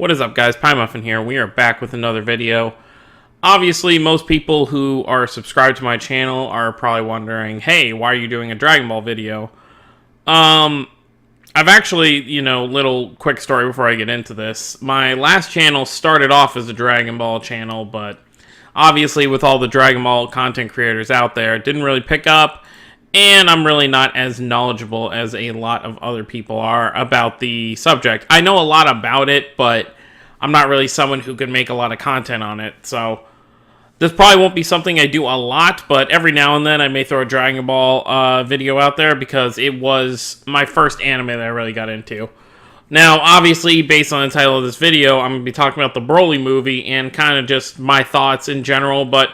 What is up, guys? Pie Muffin here. We are back with another video. Obviously, most people who are subscribed to my channel are probably wondering, hey, why are you doing a Dragon Ball video? I've actually, little quick story before I get into this. My last channel started off as a Dragon Ball channel, but obviously with all the Dragon Ball content creators out there, it didn't really pick up, and I'm really not as knowledgeable as a lot of other people are about the subject. I know a lot about it, but I'm not really someone who could make a lot of content on it, so this probably won't be something I do a lot, but every now and then I may throw a Dragon Ball video out there because it was my first anime that I really got into. Now, obviously, based on the title of this video, I'm going to be talking about the Broly movie and kind of just my thoughts in general, but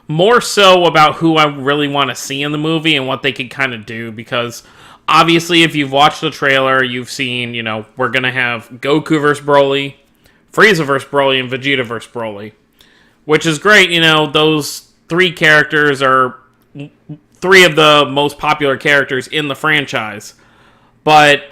more so about who I really want to see in the movie and what they could kind of do, because obviously if you've watched the trailer, you've seen, we're going to have Goku vs. Broly, Frieza vs. Broly, and Vegeta vs. Broly. Which is great, those three characters are three of the most popular characters in the franchise. But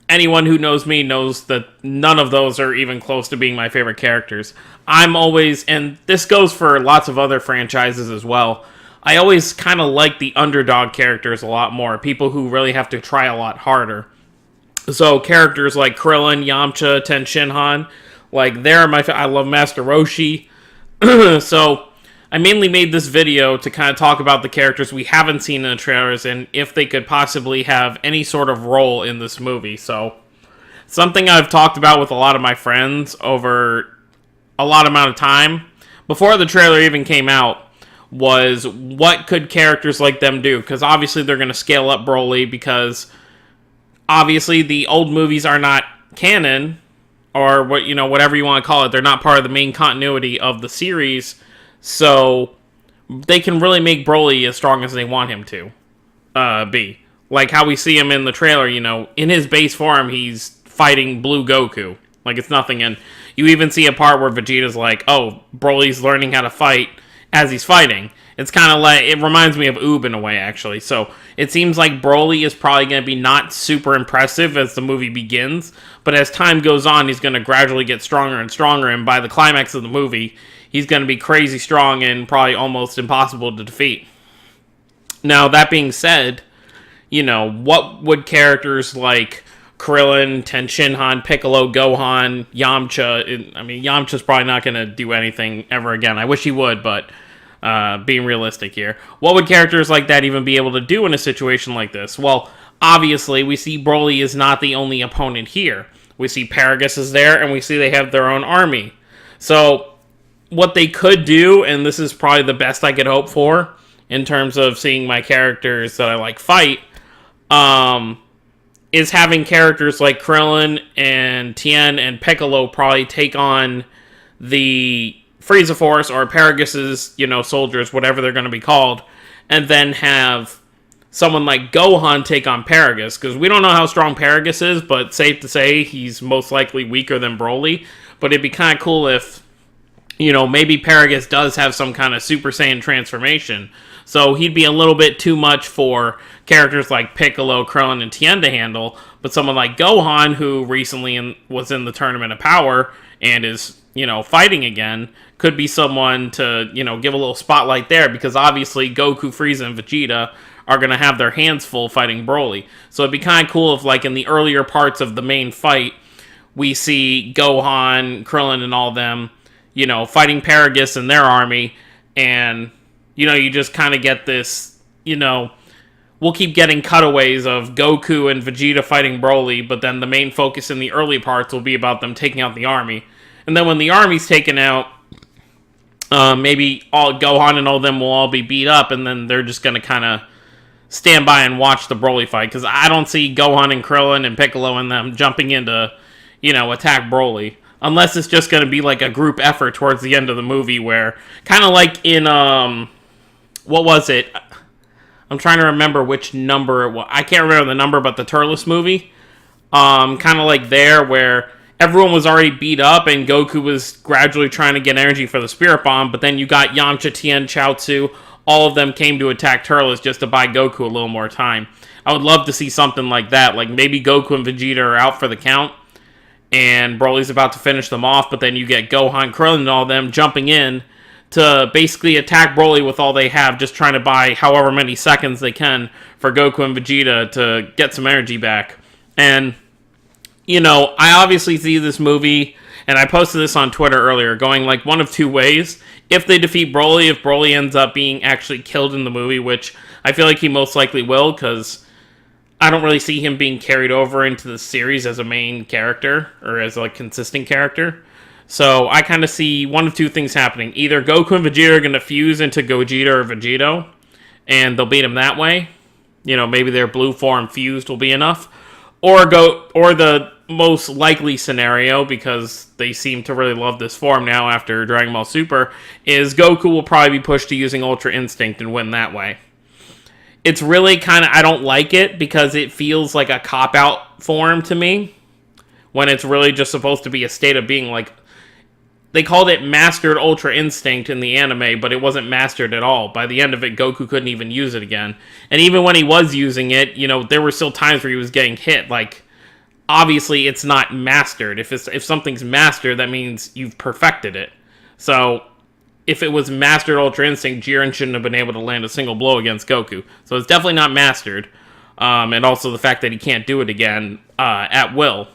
anyone who knows me knows that none of those are even close to being my favorite characters. I'm always, and this goes for lots of other franchises as well, I always kind of like the underdog characters a lot more. People who really have to try a lot harder. So characters like Krillin, Yamcha, Ten Shinhan, they're my I love Master Roshi. So, I mainly made this video to kind of talk about the characters we haven't seen in the trailers and if they could possibly have any sort of role in this movie. So, something I've talked about with a lot of my friends over a lot amount of time, before the trailer even came out, was what could characters like them do? Because obviously they're going to scale up Broly because obviously the old movies are not canon, or whatever you want to call it. They're not part of the main continuity of the series, so they can really make Broly as strong as they want him to be. Like how we see him in the trailer, in his base form, he's fighting Blue Goku. Like it's nothing, and you even see a part where Vegeta's like, oh, Broly's learning how to fight as he's fighting. It's kind of like, it reminds me of Oob in a way, actually. So, it seems like Broly is probably going to be not super impressive as the movie begins, but as time goes on, he's going to gradually get stronger and stronger, and by the climax of the movie, he's going to be crazy strong and probably almost impossible to defeat. Now, that being said, what would characters like Krillin, Ten Shinhan, Piccolo, Gohan, Yamcha, Yamcha's probably not going to do anything ever again. I wish he would, but being realistic here, what would characters like that even be able to do in a situation like this? Well, obviously, we see Broly is not the only opponent here. We see Paragus is there, and we see they have their own army. So, what they could do, and this is probably the best I could hope for, in terms of seeing my characters that I like fight, is having characters like Krillin and Tien and Piccolo probably take on the Frieza Force or Paragus's, soldiers, whatever they're going to be called, and then have someone like Gohan take on Paragus, because we don't know how strong Paragus is, but safe to say he's most likely weaker than Broly. But it'd be kind of cool if, maybe Paragus does have some kind of Super Saiyan transformation, so he'd be a little bit too much for characters like Piccolo, Krillin, and Tien to handle, but someone like Gohan, who recently was in the Tournament of Power and is, fighting again, could be someone to, give a little spotlight there, because obviously Goku, Frieza, and Vegeta are going to have their hands full fighting Broly. So it'd be kind of cool if, in the earlier parts of the main fight, we see Gohan, Krillin, and all them, fighting Paragus and their army, and, you just kind of get this, we'll keep getting cutaways of Goku and Vegeta fighting Broly, but then the main focus in the early parts will be about them taking out the army. And then when the army's taken out, maybe all Gohan and all them will all be beat up, and then they're just going to kind of stand by and watch the Broly fight, because I don't see Gohan and Krillin and Piccolo and them jumping in to, attack Broly. Unless it's just going to be like a group effort towards the end of the movie where, kind of like in, what was it? I'm trying to remember which number it was. I can't remember the number, but the Turles movie. Kind of like there, where everyone was already beat up and Goku was gradually trying to get energy for the Spirit Bomb, but then you got Yamcha, Tien, Chaozu. All of them came to attack Turles just to buy Goku a little more time. I would love to see something like that. Like maybe Goku and Vegeta are out for the count, and Broly's about to finish them off, but then you get Gohan, Krillin, and all them jumping in to basically attack Broly with all they have, just trying to buy however many seconds they can for Goku and Vegeta to get some energy back. And, you know, I obviously see this movie, and I posted this on Twitter earlier, going like one of two ways. If they defeat Broly, if Broly ends up being actually killed in the movie, which I feel like he most likely will, because I don't really see him being carried over into the series as a main character, or as a consistent character. So I kind of see one of two things happening. Either Goku and Vegeta are going to fuse into Gogeta or Vegeto, and they'll beat him that way. You know, maybe their blue form fused will be enough. Or the most likely scenario, because they seem to really love this form now after Dragon Ball Super, is Goku will probably be pushed to using Ultra Instinct and win that way. It's really kind of, I don't like it, because it feels like a cop-out form to me, when it's really just supposed to be a state of being. Like, they called it Mastered Ultra Instinct in the anime, but it wasn't mastered at all. By the end of it, Goku couldn't even use it again. And even when he was using it, you know, there were still times where he was getting hit. Like, obviously, it's not mastered. If something's mastered, that means you've perfected it. So, if it was Mastered Ultra Instinct, Jiren shouldn't have been able to land a single blow against Goku. So, it's definitely not mastered. And also the fact that he can't do it again at will.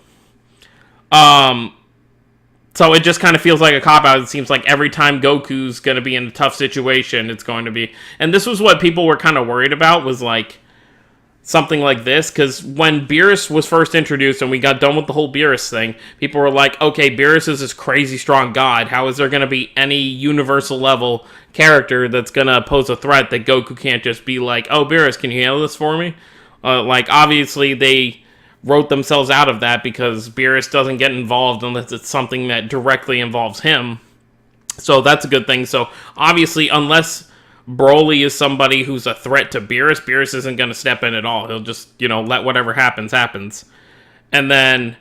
So it just kind of feels like a cop-out. It seems like every time Goku's going to be in a tough situation, it's going to be... And this was what people were kind of worried about, was like something like this. Because when Beerus was first introduced and we got done with the whole Beerus thing, people were like, okay, Beerus is this crazy strong god. How is there going to be any universal level character that's going to pose a threat that Goku can't just be like, oh, Beerus, can you handle this for me? Like, obviously, they wrote themselves out of that because Beerus doesn't get involved unless it's something that directly involves him. So that's a good thing. So obviously, unless Broly is somebody who's a threat to Beerus, Beerus isn't going to step in at all. He'll just, you know, let whatever happens. And then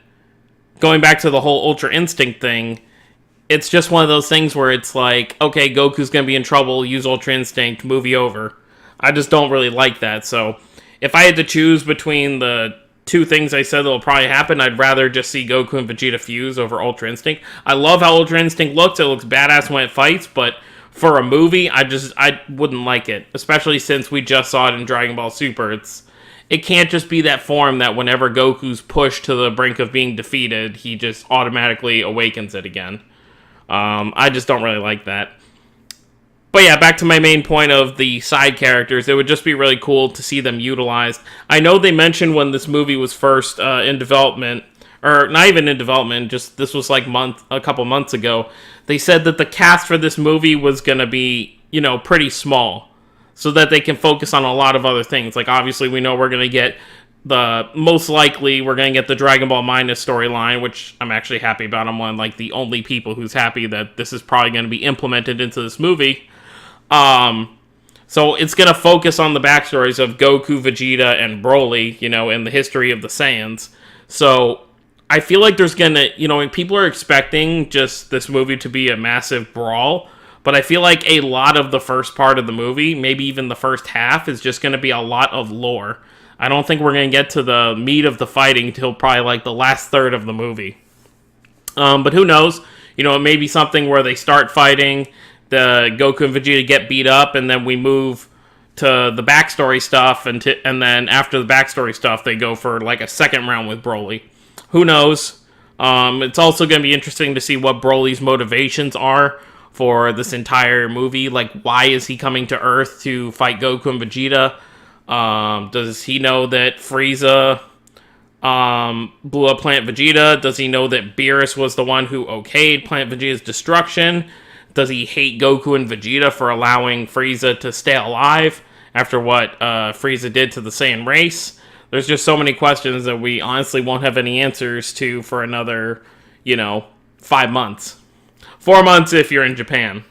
going back to the whole Ultra Instinct thing, it's just one of those things where it's like, okay, Goku's going to be in trouble, use Ultra Instinct, movie over. I just don't really like that. So if I had to choose between the two things I said that will probably happen, I'd rather just see Goku and Vegeta fuse over Ultra Instinct. I love how Ultra Instinct looks. It looks badass when it fights, but for a movie, I wouldn't like it. Especially since we just saw it in Dragon Ball Super. It can't just be that form that whenever Goku's pushed to the brink of being defeated, he just automatically awakens it again. I just don't really like that. But yeah, back to my main point of the side characters, it would just be really cool to see them utilized. I know they mentioned when this movie was first in development, or not even in development, just this was like a couple months ago, they said that the cast for this movie was going to be, you know, pretty small, so that they can focus on a lot of other things. Like, obviously, we know we're going to get most likely, we're going to get the Dragon Ball Minus storyline, which I'm actually happy about. I'm one of, like, the only people who's happy that this is probably going to be implemented into this movie. So it's going to focus on the backstories of Goku, Vegeta, and Broly, you know, and the history of the Saiyans. So I feel like there's going to, you know, people are expecting just this movie to be a massive brawl, but I feel like a lot of the first part of the movie, maybe even the first half, is just going to be a lot of lore. I don't think we're going to get to the meat of the fighting until probably like the last third of the movie. But who knows? You know, it may be something where they start fighting, the Goku and Vegeta get beat up, and then we move to the backstory stuff, and then after the backstory stuff, they go for like a second round with Broly. Who knows? It's also going to be interesting to see what Broly's motivations are for this entire movie. Like, why is he coming to Earth to fight Goku and Vegeta? Does he know that Frieza blew up Planet Vegeta? Does he know that Beerus was the one who okayed Planet Vegeta's destruction? Does he hate Goku and Vegeta for allowing Frieza to stay alive after what Frieza did to the Saiyan race? There's just so many questions that we honestly won't have any answers to for another, 5 months. 4 months if you're in Japan.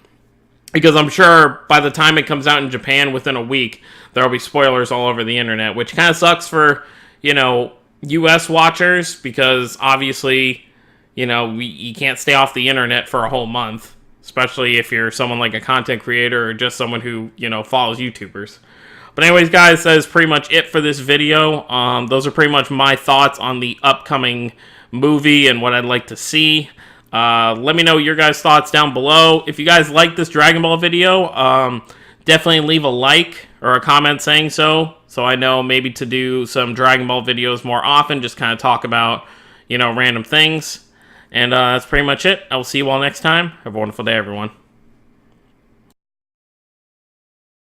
Because I'm sure by the time it comes out in Japan, within a week, there'll be spoilers all over the internet, which kind of sucks for, US watchers, because obviously, you can't stay off the internet for a whole month. Especially if you're someone like a content creator or just someone who, follows YouTubers. But anyways, guys, that is pretty much it for this video. Those are pretty much my thoughts on the upcoming movie and what I'd like to see. Let me know your guys' thoughts down below. If you guys like this Dragon Ball video, definitely leave a like or a comment saying so I know maybe to do some Dragon Ball videos more often, just kind of talk about, random things. And that's pretty much it. I will see you all next time. Have a wonderful day, everyone.